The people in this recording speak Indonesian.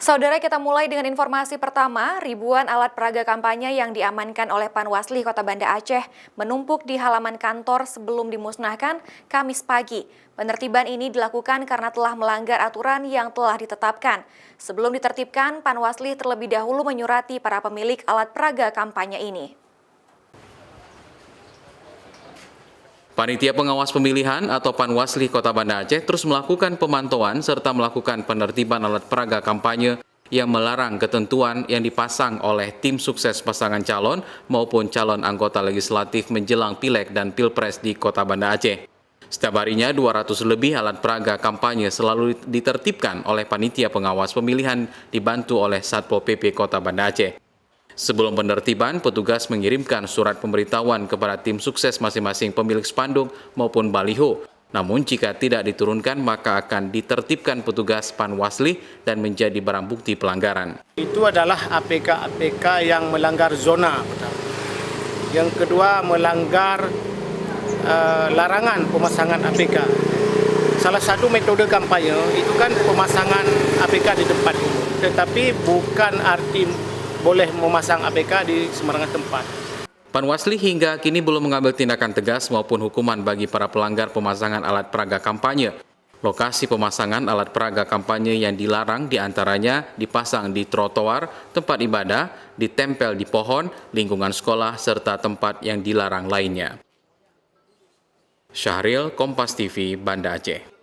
Saudara, kita mulai dengan informasi pertama. Ribuan alat peraga kampanye yang diamankan oleh Panwasli Kota Banda Aceh menumpuk di halaman kantor sebelum dimusnahkan Kamis pagi. Penertiban ini dilakukan karena telah melanggar aturan yang telah ditetapkan. Sebelum ditertibkan, Panwasli terlebih dahulu menyurati para pemilik alat peraga kampanye ini. Panitia Pengawas Pemilihan atau Panwasli Kota Banda Aceh terus melakukan pemantauan serta melakukan penertiban alat peraga kampanye yang melarang ketentuan yang dipasang oleh tim sukses pasangan calon maupun calon anggota legislatif menjelang Pileg dan Pilpres di Kota Banda Aceh. Setiap harinya 200 lebih alat peraga kampanye selalu ditertibkan oleh Panitia Pengawas Pemilihan dibantu oleh Satpol PP Kota Banda Aceh. Sebelum penertiban, petugas mengirimkan surat pemberitahuan kepada tim sukses masing-masing pemilik spanduk maupun baliho. Namun jika tidak diturunkan, maka akan ditertibkan petugas Panwasli dan menjadi barang bukti pelanggaran. Itu adalah APK-APK yang melanggar zona. Yang kedua, melanggar larangan pemasangan APK. Salah satu metode kampanye itu kan pemasangan APK di tempat umum. Tetapi bukan arti boleh memasang APK di sembarangan tempat. Panwasli hingga kini belum mengambil tindakan tegas maupun hukuman bagi para pelanggar pemasangan alat peraga kampanye. Lokasi pemasangan alat peraga kampanye yang dilarang diantaranya dipasang di trotoar, tempat ibadah, ditempel di pohon, lingkungan sekolah, serta tempat yang dilarang lainnya. Syahril, Kompas TV, Banda Aceh.